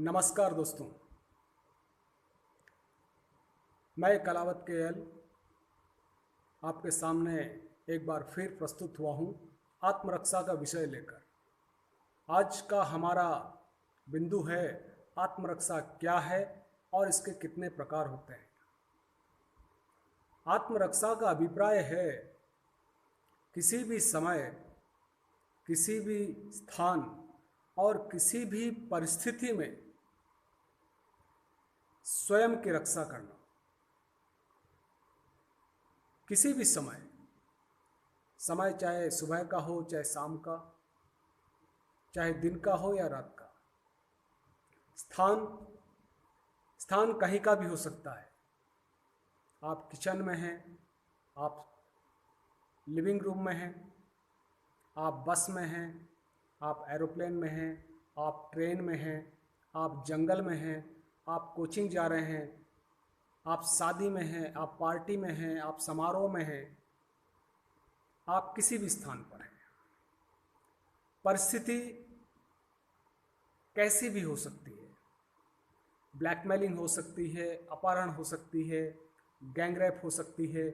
नमस्कार दोस्तों, मैं कलावत केएल आपके सामने एक बार फिर प्रस्तुत हुआ हूँ आत्मरक्षा का विषय लेकर। आज का हमारा बिंदु है आत्मरक्षा क्या है और इसके कितने प्रकार होते हैं। आत्मरक्षा का अभिप्राय है किसी भी समय, किसी भी स्थान और किसी भी परिस्थिति में स्वयं की रक्षा करना। किसी भी समय चाहे सुबह का हो, चाहे शाम का, चाहे दिन का हो या रात का। स्थान कहीं का भी हो सकता है। आप किचन में हैं, आप लिविंग रूम में हैं, आप बस में हैं, आप एरोप्लेन में हैं, आप ट्रेन में हैं, आप जंगल में हैं, आप कोचिंग जा रहे हैं, आप शादी में हैं, आप पार्टी में हैं, आप समारोह में हैं, आप किसी भी स्थान पर हैं। परिस्थिति कैसी भी हो सकती है। ब्लैकमेलिंग हो सकती है, अपहरण हो सकती है, गैंगरेप हो सकती है,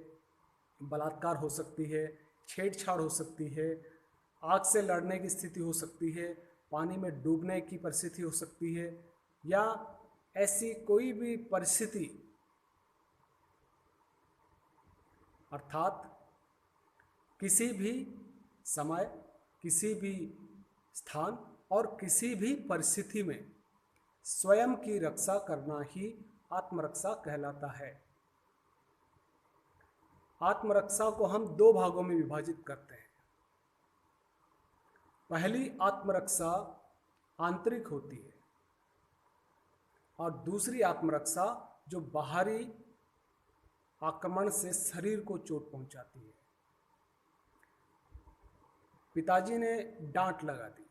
बलात्कार हो सकती है, छेड़छाड़ हो सकती है, आग से लड़ने की स्थिति हो सकती है, पानी में डूबने की परिस्थिति हो सकती है, या ऐसी कोई भी परिस्थिति, अर्थात किसी भी समय, किसी भी स्थान और किसी भी परिस्थिति में स्वयं की रक्षा करना ही आत्मरक्षा कहलाता है। आत्मरक्षा को हम दो भागों में विभाजित करते हैं। पहली आत्मरक्षा आंतरिक होती है और दूसरी आत्मरक्षा जो बाहरी आक्रमण से शरीर को चोट पहुंचाती है। पिताजी ने डांट लगा दी,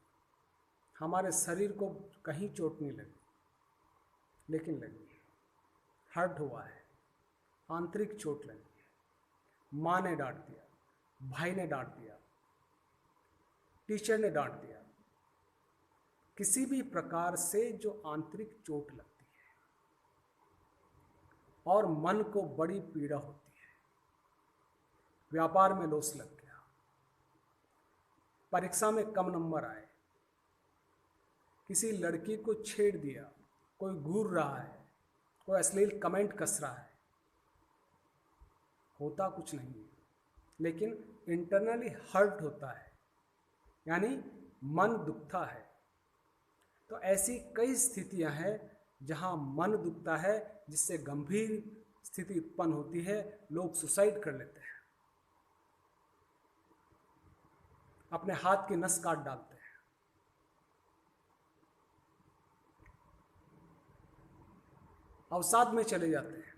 हमारे शरीर को कहीं चोट नहीं लगी, लेकिन लगी, हर्ट हुआ है, आंतरिक चोट लगी। माँ ने डांट दिया, भाई ने डांट दिया, टीचर ने डांट दिया। किसी भी प्रकार से जो आंतरिक चोट लगती है और मन को बड़ी पीड़ा होती है। व्यापार में लॉस लग गया, परीक्षा में कम नंबर आए, किसी लड़की को छेड़ दिया, कोई घूर रहा है, कोई अश्लील कमेंट कस रहा है। होता कुछ नहीं है, लेकिन इंटरनली हर्ट होता है, यानी मन दुखता है। तो ऐसी कई स्थितियां हैं जहां मन दुखता है, जिससे गंभीर स्थिति उत्पन्न होती है। लोग सुसाइड कर लेते हैं, अपने हाथ की नस काट डालते हैं। अवसाद में चले जाते हैं।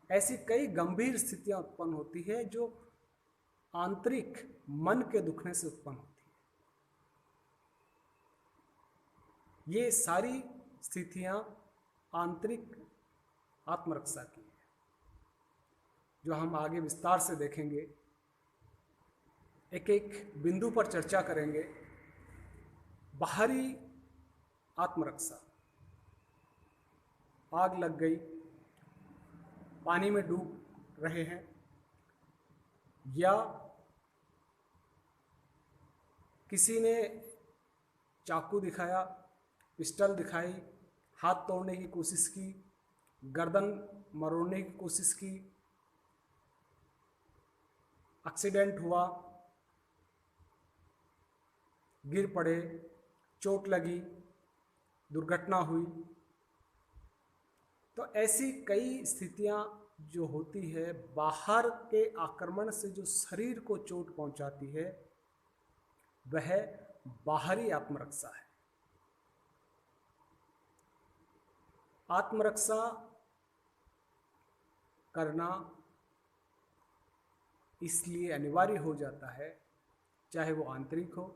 ऐसी कई गंभीर स्थितियां उत्पन्न होती है जो आंतरिक मन के दुखने से उत्पन्न होती है। ये सारी स्थितियां आंतरिक आत्मरक्षा की है, जो हम आगे विस्तार से देखेंगे। एक एक बिंदु पर चर्चा करेंगे। बाहरी आत्मरक्षा, आग लग गई, पानी में डूब रहे हैं, या किसी ने चाकू दिखाया, पिस्टल दिखाई, हाथ तोड़ने की कोशिश की, गर्दन मरोड़ने की कोशिश की, एक्सीडेंट हुआ, गिर पड़े, चोट लगी, दुर्घटना हुई। तो ऐसी कई स्थितियां जो होती है, बाहर के आक्रमण से जो शरीर को चोट पहुंचाती है, वह बाहरी आत्मरक्षा है। आत्मरक्षा करना इसलिए अनिवार्य हो जाता है, चाहे वो आंतरिक हो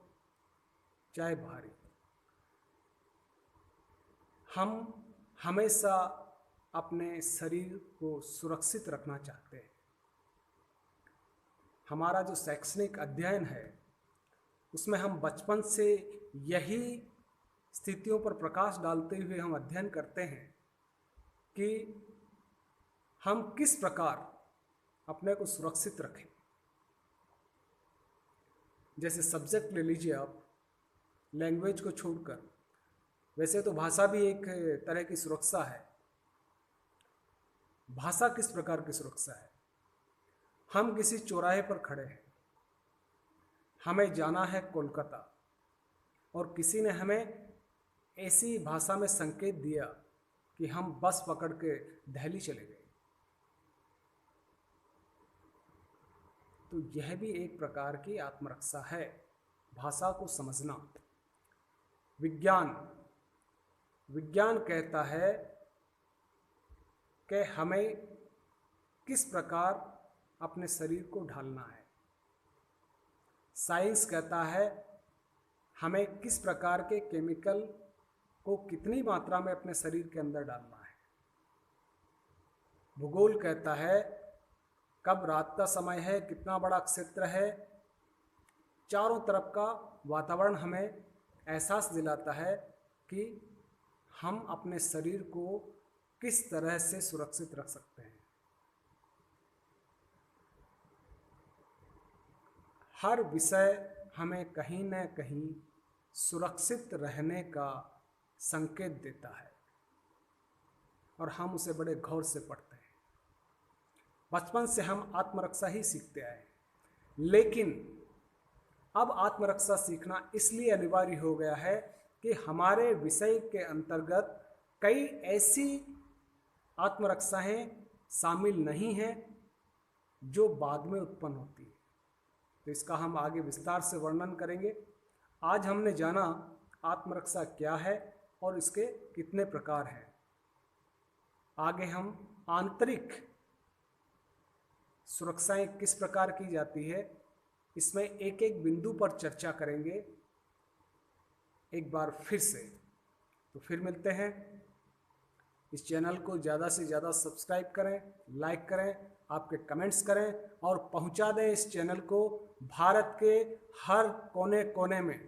चाहे बाहरी। हम हमेशा अपने शरीर को सुरक्षित रखना चाहते हैं। हमारा जो शैक्षणिक अध्ययन है, उसमें हम बचपन से यही स्थितियों पर प्रकाश डालते हुए हम अध्ययन करते हैं कि हम किस प्रकार अपने को सुरक्षित रखें। जैसे सब्जेक्ट ले लीजिए आप, लैंग्वेज को छोड़कर, वैसे तो भाषा भी एक तरह की सुरक्षा है। भाषा किस प्रकार की सुरक्षा है? हम किसी चौराहे पर खड़े हैं, हमें जाना है कोलकाता, और किसी ने हमें ऐसी भाषा में संकेत दिया कि हम बस पकड़ के दिल्ली चले गए, तो यह भी एक प्रकार की आत्मरक्षा है, भाषा को समझना। विज्ञान कहता है कि हमें किस प्रकार अपने शरीर को ढालना है। साइंस कहता है हमें किस प्रकार के केमिकल को कितनी मात्रा में अपने शरीर के अंदर डालना है। भूगोल कहता है कब रात का समय है, कितना बड़ा क्षेत्र है। चारों तरफ का वातावरण हमें एहसास दिलाता है कि हम अपने शरीर को किस तरह से सुरक्षित रख सकते हैं। हर विषय हमें कहीं न कहीं सुरक्षित रहने का संकेत देता है और हम उसे बड़े गौर से पढ़ते हैं। बचपन से हम आत्मरक्षा ही सीखते आए, लेकिन अब आत्मरक्षा सीखना इसलिए अनिवार्य हो गया है कि हमारे विषय के अंतर्गत कई ऐसी आत्मरक्षाएं शामिल नहीं हैं जो बाद में उत्पन्न होती है। तो इसका हम आगे विस्तार से वर्णन करेंगे। आज हमने जाना आत्मरक्षा क्या है और इसके कितने प्रकार हैं। आगे हम आंतरिक सुरक्षाएं किस प्रकार की जाती है, इसमें एक एक बिंदु पर चर्चा करेंगे एक बार फिर से। तो फिर मिलते हैं। इस चैनल को ज़्यादा से ज़्यादा सब्सक्राइब करें, लाइक करें, आपके कमेंट्स करें और पहुंचा दें इस चैनल को भारत के हर कोने कोने में,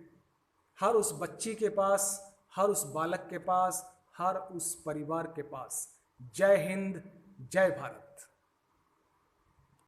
हर उस बच्ची के पास, हर उस बालक के पास, हर उस परिवार के पास। जय हिंद, जय भारत।